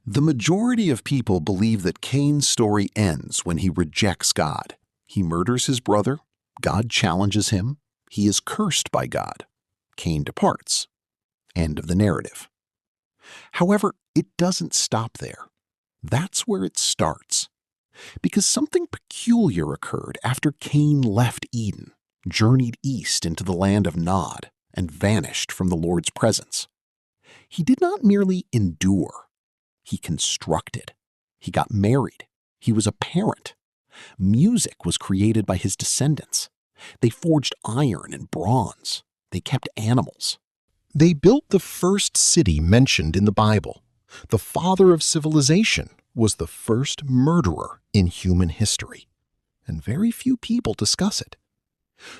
The majority of people believe that Cain's story ends when he rejects God. He murders his brother, God challenges him, he is cursed by God. Cain departs. End of the narrative. However, it doesn't stop there. That's where it starts. Because something peculiar occurred after Cain left Eden, journeyed east into the land of Nod, and vanished from the Lord's presence. He did not merely endure. He constructed. He got married. He was a parent. Music was created by his descendants. They forged iron and bronze. They kept animals. They built the first city mentioned in the Bible. The father of civilization was the first murderer in human history. And very few people discuss it.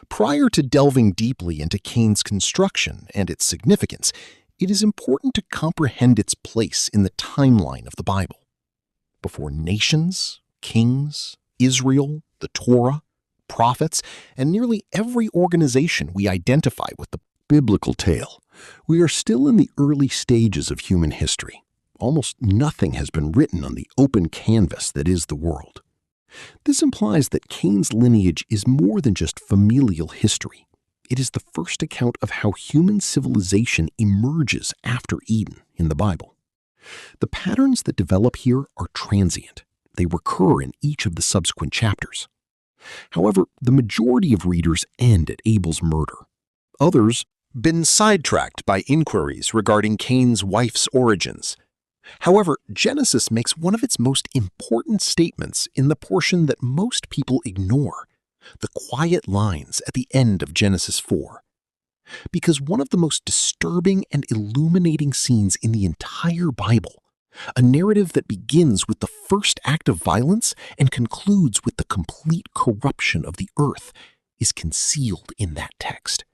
Prior to delving deeply into Cain's construction and its significance, it is important to comprehend its place in the timeline of the Bible. Before nations, kings, Israel, the Torah, prophets, and nearly every organization we identify with the biblical tale, we are still in the early stages of human history. Almost nothing has been written on the open canvas that is the world. This implies that Cain's lineage is more than just familial history. It is the first account of how human civilization emerges after Eden in the Bible. The patterns that develop here are transient. They recur in each of the subsequent chapters. However, the majority of readers end at Abel's murder. Others been sidetracked by inquiries regarding Cain's wife's origins. However, Genesis makes one of its most important statements in the portion that most people ignore, the quiet lines at the end of Genesis 4. Because one of the most disturbing and illuminating scenes in the entire Bible, a narrative that begins with the first act of violence and concludes with the complete corruption of the earth, is concealed in that text.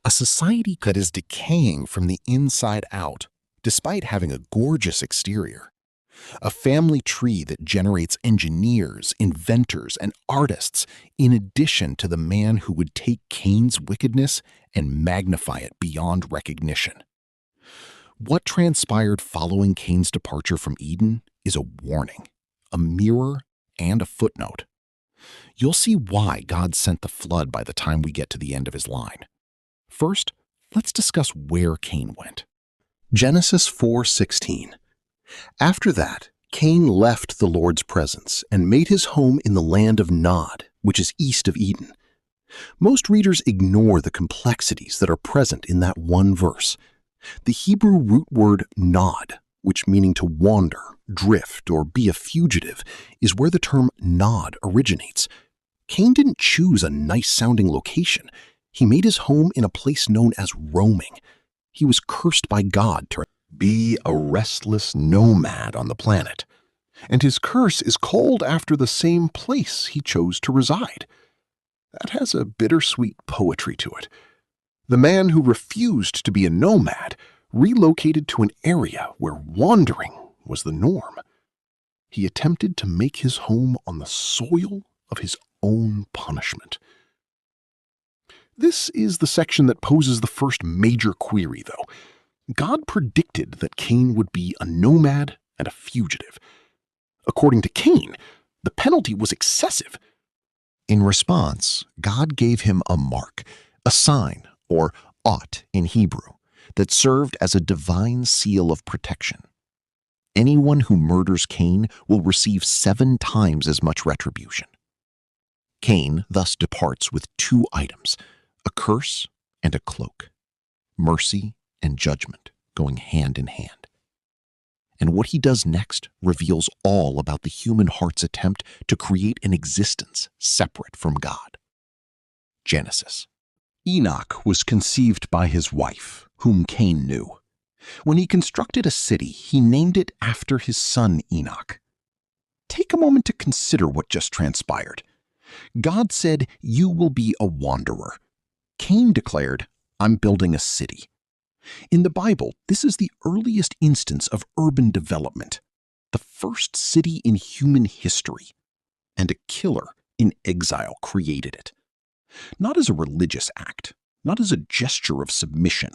A society that is decaying from the inside out, despite having a gorgeous exterior. A family tree that generates engineers, inventors, and artists, in addition to the man who would take Cain's wickedness and magnify it beyond recognition. What transpired following Cain's departure from Eden is a warning, a mirror, and a footnote. You'll see why God sent the flood by the time we get to the end of his line. First, let's discuss where Cain went. Genesis 4:16. After that, Cain left the Lord's presence and made his home in the land of Nod, which is east of Eden. Most readers ignore the complexities that are present in that one verse. The Hebrew root word nod, which meaning to wander, drift, or be a fugitive, is where the term nod originates. Cain didn't choose a nice-sounding location. He made his home in a place known as roaming. He was cursed by God to be a restless nomad on the planet. And his curse is called after the same place he chose to reside. That has a bittersweet poetry to it. The man who refused to be a nomad relocated to an area where wandering was the norm. He attempted to make his home on the soil of his own punishment. This is the section that poses the first major query, though. God predicted that Cain would be a nomad and a fugitive. According to Cain, the penalty was excessive. In response, God gave him a mark, a sign, or ot in Hebrew, that served as a divine seal of protection. Anyone who murders Cain will receive 7 times as much retribution. Cain thus departs with 2 items, a curse and a cloak, mercy and judgment going hand in hand. And what he does next reveals all about the human heart's attempt to create an existence separate from God. Genesis. Enoch was conceived by his wife, whom Cain knew. When he constructed a city, he named it after his son Enoch. Take a moment to consider what just transpired. God said, "You will be a wanderer." Cain declared, "I'm building a city." In the Bible, this is the earliest instance of urban development, the first city in human history, and a killer in exile created it. Not as a religious act, not as a gesture of submission,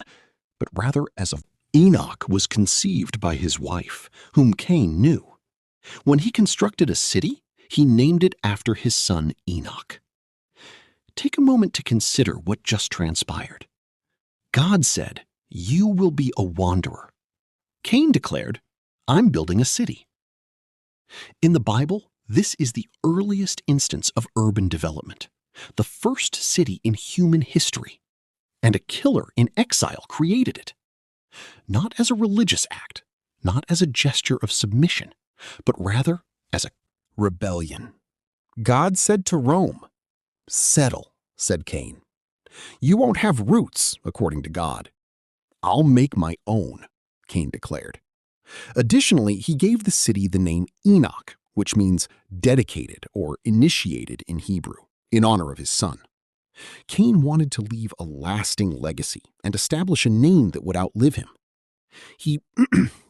but rather as a Enoch was conceived by his wife, whom Cain knew. When he constructed a city, he named it after his son Enoch. Take a moment to consider what just transpired. God said, "You will be a wanderer." Cain declared, "I'm building a city." In the Bible, this is the earliest instance of urban development, the first city in human history, and a killer in exile created it. Not as a religious act, not as a gesture of submission, but rather as a rebellion. God said to Rome, "Settle," said Cain. "You won't have roots, according to God." "I'll make my own," Cain declared. Additionally, he gave the city the name Enoch, which means dedicated or initiated in Hebrew, in honor of his son. Cain wanted to leave a lasting legacy and establish a name that would outlive him. He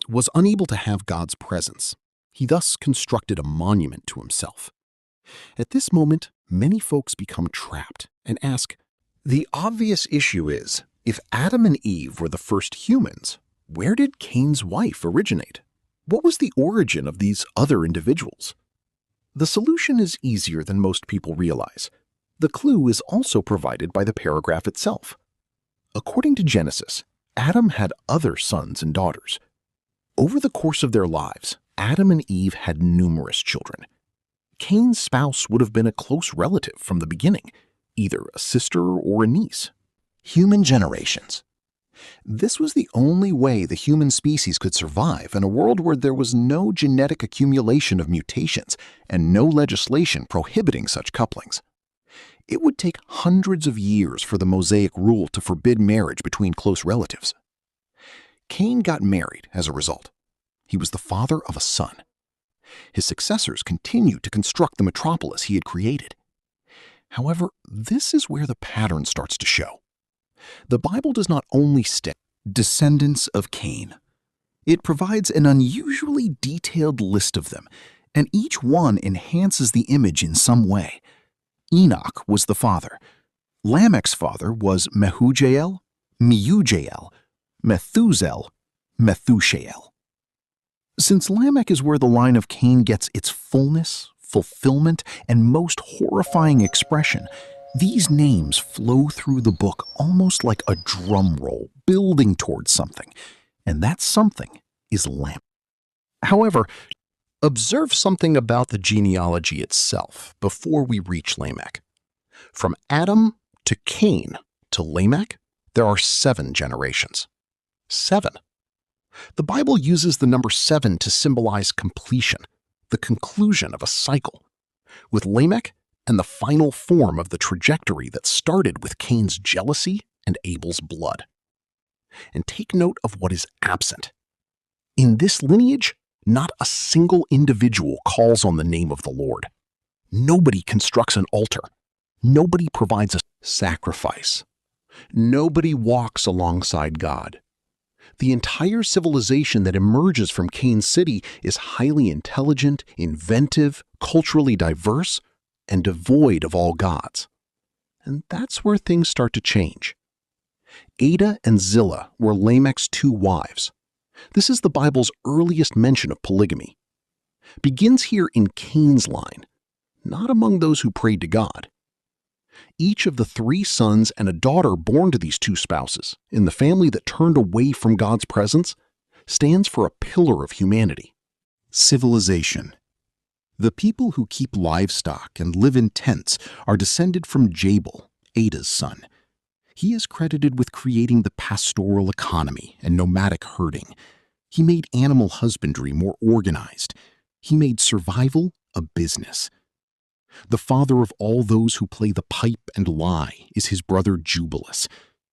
was unable to have God's presence. He thus constructed a monument to himself. At this moment, many folks become trapped and ask, the obvious issue is, if Adam and Eve were the first humans, where did Cain's wife originate? What was the origin of these other individuals? The solution is easier than most people realize. The clue is also provided by the paragraph itself. According to Genesis, Adam had other sons and daughters. Over the course of their lives, Adam and Eve had numerous children. Cain's spouse would have been a close relative from the beginning, either a sister or a niece. Human generations. This was the only way the human species could survive in a world where there was no genetic accumulation of mutations and no legislation prohibiting such couplings. It would take hundreds of years for the Mosaic rule to forbid marriage between close relatives. Cain got married as a result. He was the father of a son. His successors continued to construct the metropolis he had created. However, this is where the pattern starts to show. The Bible does not only state descendants of Cain. It provides an unusually detailed list of them, and each one enhances the image in some way. Enoch was the father. Lamech's father was Mehujael, Meujael, Methusael, Methushael. Since Lamech is where the line of Cain gets its fullness, fulfillment, and most horrifying expression, these names flow through the book almost like a drum roll building towards something, and that something is Lamech. However, observe something about the genealogy itself before we reach Lamech. From Adam to Cain to Lamech, there are 7 generations. 7. The Bible uses the number 7 to symbolize completion, the conclusion of a cycle. With Lamech, and the final form of the trajectory that started with Cain's jealousy and Abel's blood. And take note of what is absent. In this lineage, not a single individual calls on the name of the Lord. Nobody constructs an altar. Nobody provides a sacrifice. Nobody walks alongside God. The entire civilization that emerges from Cain's city is highly intelligent, inventive, culturally diverse, and devoid of all gods. And that's where things start to change. Ada and Zillah were Lamech's 2 wives. This is the Bible's earliest mention of polygamy. Begins here in Cain's line, not among those who prayed to God. Each of the 3 sons and a daughter born to these 2 spouses, in the family that turned away from God's presence, stands for a pillar of humanity. Civilization. The people who keep livestock and live in tents are descended from Jabal, Ada's son. He is credited with creating the pastoral economy and nomadic herding. He made animal husbandry more organized. He made survival a business. The father of all those who play the pipe and lie is his brother Jubilus,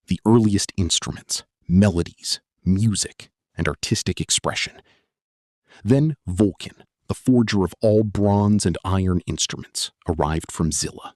the earliest instruments, melodies, music, and artistic expression. Then Vulcan, the forger of all bronze and iron instruments, arrived from Zillah.